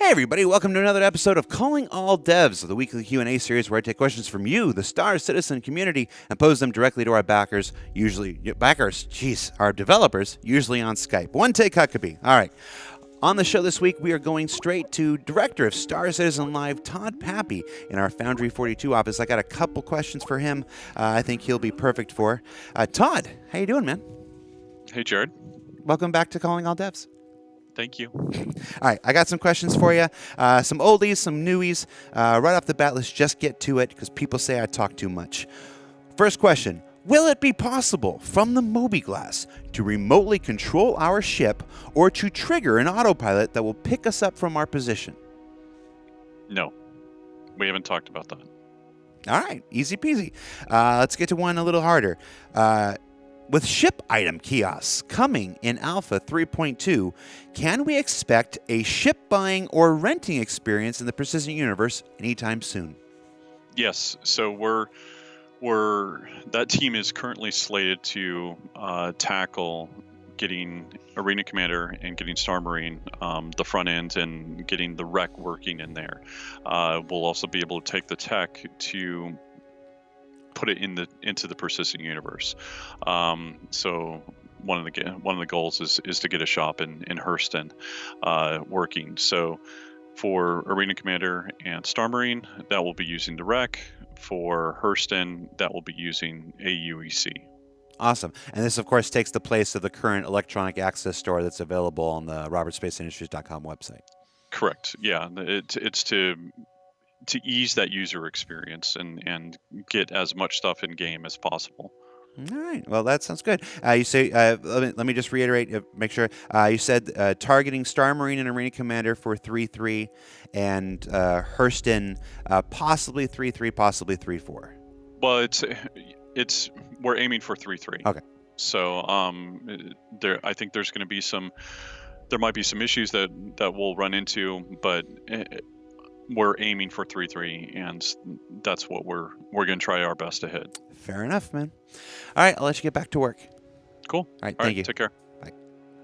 Hey everybody, welcome to another episode of Calling All Devs, the weekly Q&A series where I take questions from you, the Star Citizen community, and pose them directly to our our developers, usually on Skype. One take Huckabee. All right. On the show this week, we are going straight to Director of Star Citizen Live, TODD PAPY, in our Foundry 42 office. I got a couple questions for him I think he'll be perfect for. Todd, how you doing, man? Hey, Jared. Welcome back to Calling All Devs. Thank you. All right, I got some questions for you. Some oldies, some newies. Right off the bat, let's just get to it because people say I talk too much. First question. Will it be possible from the Moby-Glass to remotely control our ship or to trigger an autopilot that will pick us up from our position? No, we haven't talked about that. All right, easy peasy. Let's get to one a little harder. With ship item kiosks coming in Alpha 3.2, can we expect a ship buying or renting experience in the Precision universe anytime soon? Yes, so that team is currently slated to tackle getting Arena Commander and getting Star Marine, the front end, and getting the rec working in there. We'll also be able to take the tech to put it into the persistent universe. So one of the goals is to get a shop in Hurston working. So for Arena Commander and Star Marine, that will be using the rec. For Hurston, that will be using AUEC. Awesome. And this, of course, takes the place of the current electronic access store that's available on the robertspaceindustriescom website. Correct. Yeah, it's to ease that user experience and get as much stuff in game as possible. All right. Well, that sounds good. You say, let me just reiterate, make sure. You said targeting Star Marine and Arena Commander for 3-3 and Hurston possibly 3-3, possibly 3-4. Well, we're aiming for 3-3. Okay. So I think there might be some issues that we'll run into, but we're aiming for 3-3, and that's what we're going to try our best to hit. Fair enough, man. All right, I'll let you get back to work. Cool. All right, thank you. Take care. Bye.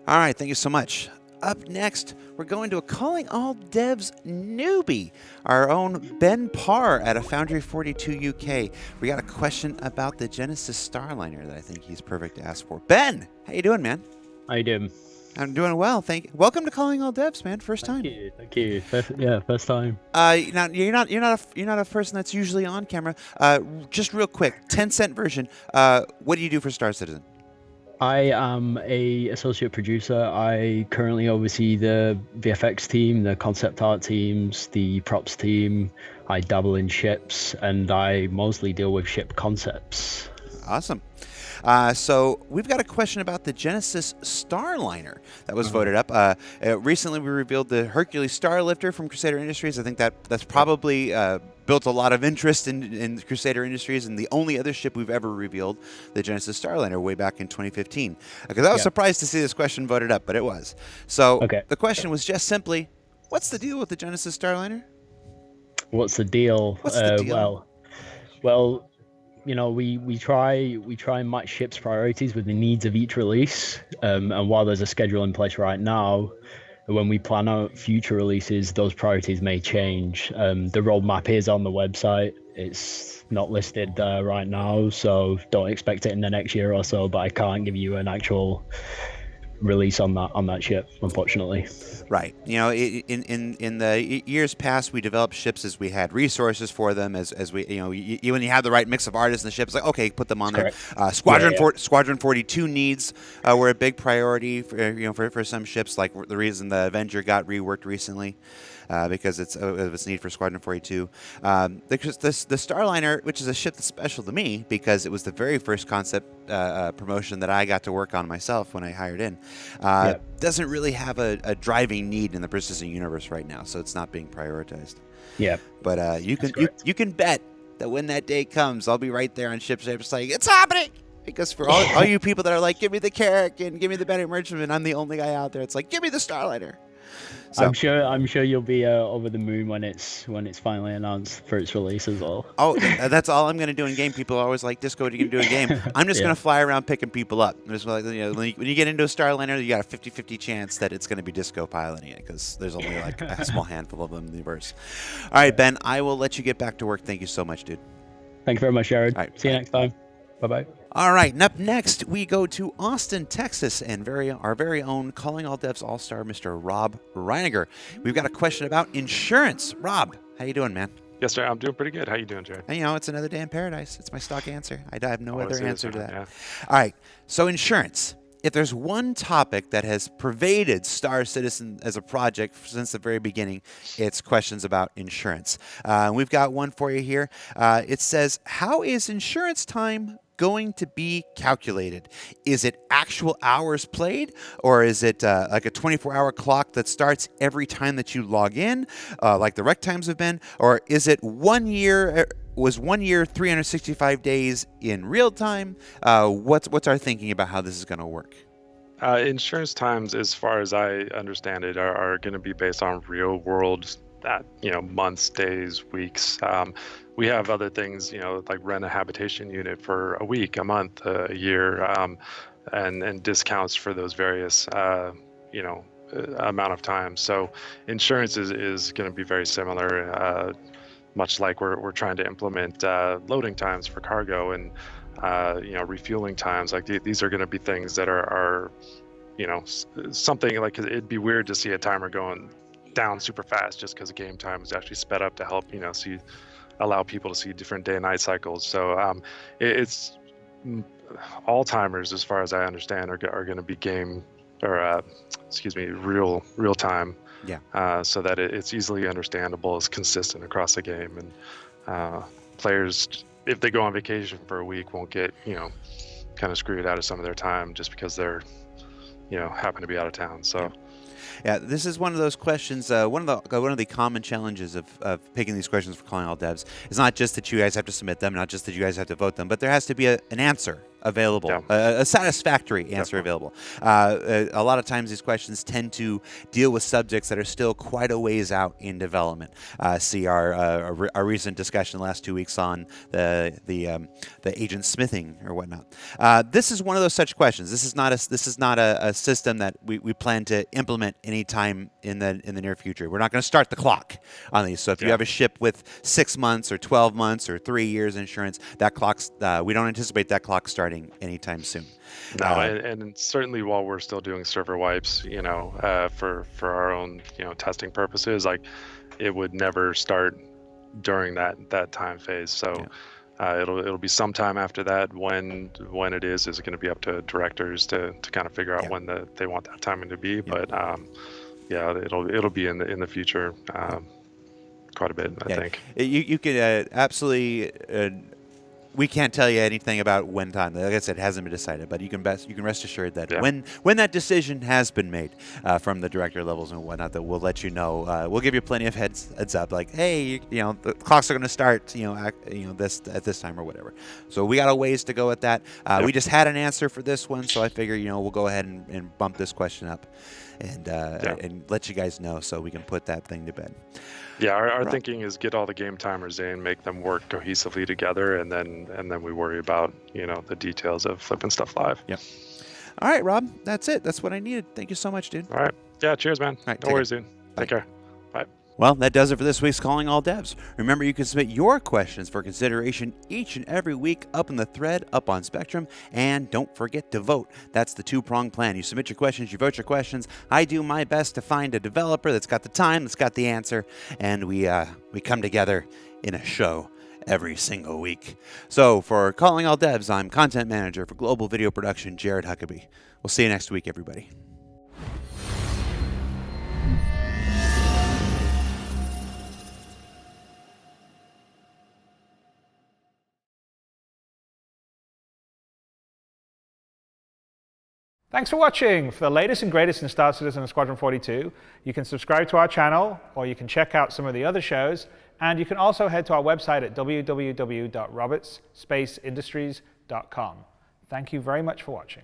All right, thank you so much. Up next, we're going to a Calling All Devs newbie, our own Ben PARR at a Foundry 42 UK. We got a question about the Genesis Starliner that I think he's perfect to ask for. Ben, how you doing, man? How you doing? I'm doing well, thank you. Welcome to Calling All Devs, man. First time. Thank you. First time. Now you're not a person that's usually on camera. Just real quick, 10-cent version. What do you do for Star Citizen? I am a associate producer. I currently oversee the VFX team, the concept art teams, the props team. I dabble in ships, and I mostly deal with ship concepts. Awesome. So we've got a question about the Genesis Starliner that was voted up. Recently, we revealed the Hercules Starlifter from Crusader Industries. I think that's probably built a lot of interest in Crusader Industries, and the only other ship we've ever revealed, the Genesis Starliner, way back in 2015. Because I was surprised to see this question voted up, but it was. So the question was just simply, what's the deal with the Genesis Starliner? What's the deal? What's the deal? Well. You know, we try and match ships' priorities with the needs of each release. And while there's a schedule in place right now, when we plan out future releases, those priorities may change. The roadmap is on the website. It's not listed there right now, so don't expect it in the next year or so. But I can't give you an actual release on that ship, unfortunately. Right. You know, in the years past, we developed ships as we had resources for them. As we, when you have the right mix of artists in the ship, it's like, okay, put them on there. Squadron 42 needs were a big priority for some ships. Like the reason the Avenger got reworked recently. Because of its need for Squadron 42. The Starliner, which is a ship that's special to me because it was the very first concept promotion that I got to work on myself when I hired in, doesn't really have a driving need in the Precision universe right now, so it's not being prioritized. Yeah. But you can bet that when that day comes, I'll be right there on ship ships like, it's happening! Because for all you people that are like, give me the Carrack and give me the Bennett Merchantman, I'm the only guy out there. It's like, give me the Starliner. So, I'm sure you'll be over the moon when it's finally announced for its release as well. oh, that's all I'm going to do in game. People are always like, Disco, what are you going to do in game? I'm just going to fly around picking people up. I'm just like, when you get into a Starliner, you got a 50-50 chance that it's going to be Disco piloting it because there's only like a small handful of them in the universe. All right, Ben, I will let you get back to work. Thank you so much, dude. Thank you very much, Jared. All right, see you next time. Bye-bye. All right, and up next, we go to Austin, Texas, and our very own Calling All Devs All-Star, Mr. Rob Reininger. We've got a question about insurance. Rob, how you doing, man? Yes, sir. I'm doing pretty good. How you doing, Jared? And, it's another day in paradise. It's my stock answer. I have no other answer to that. Yeah. All right, so insurance. If there's one topic that has pervaded Star Citizen as a project since the very beginning, it's questions about insurance. We've got one for you here. It says, how is insurance time going to be calculated? Is it actual hours played, or is it like a 24-hour clock that starts every time that you log in, like the rec times have been, or is it 1 year? Was 1 year 365 days in real time? What's our thinking about how this is going to work? Insurance times, as far as I understand it, are going to be based on real world, months, days, weeks. We have other things, like rent a habitation unit for a week, a month, a year, and discounts for those various, amount of time. So insurance is going to be very similar. Much like we're trying to implement loading times for cargo and refueling times. Like these are going to be things that are something like, it'd be weird to see a timer going down super fast just because the game time is actually sped up to help allow people to see different day and night cycles. So it's all timers, as far as I understand, are going to be real time. Yeah. So that it's easily understandable, it's consistent across the game, and players, if they go on vacation for a week, won't get kind of screwed out of some of their time just because they're happen to be out of town. So. Yeah, this is one of those questions. One of the common challenges of picking these questions for Calling All Devs is not just that you guys have to submit them, not just that you guys have to vote them, but there has to be an answer available, a satisfactory answer available. A lot of times these questions tend to deal with subjects that are still quite a ways out in development. See our recent discussion the last 2 weeks on the agent smithing or whatnot. This is one of those such questions. This is not a system that we plan to implement anytime in the near future. We're not going to start the clock on these. So if you have a ship with 6 months or 12 months or 3 years insurance, that clock's we don't anticipate that clock starting anytime soon. No, and certainly while we're still doing server wipes, for our own testing purposes, like it would never start during that time phase. So it'll be sometime after that. When it is going to be up to directors to kind of figure out when they want that timing to be. But it'll be in the future quite a bit, I think. You could absolutely. We can't tell you anything about when time. Like I said, it hasn't been decided, but you can rest assured that when that decision has been made from the director levels and whatnot, that we'll let you know. We'll give you plenty of heads up, like, hey, the clocks are going to start, this at this time or whatever. So we got a ways to go at that. We just had an answer for this one, so I figure we'll go ahead and bump this question up and let you guys know so we can put that thing to bed. Yeah, our thinking is get all the game timers in, make them work cohesively together, and then we worry about the details of flipping stuff live. Yep. All right, Rob, that's it. That's what I needed. Thank you so much, dude. All right. Yeah, cheers, man. All right, no worries, dude. Take care. Bye. Well, that does it for this week's Calling All Devs. Remember, you can submit your questions for consideration each and every week up in the thread, up on Spectrum, and don't forget to vote. That's the two-pronged plan. You submit your questions, you vote your questions. I do my best to find a developer that's got the time, that's got the answer, and we come together in a show every single week. So for Calling All Devs, I'm Content Manager for Global Video Production, Jared Huckabee. We'll see you next week, everybody. Thanks for watching. For the latest and greatest in Star Citizen and Squadron 42, you can subscribe to our channel, or you can check out some of the other shows, and you can also head to our website at www.robertsspaceindustries.com. Thank you very much for watching.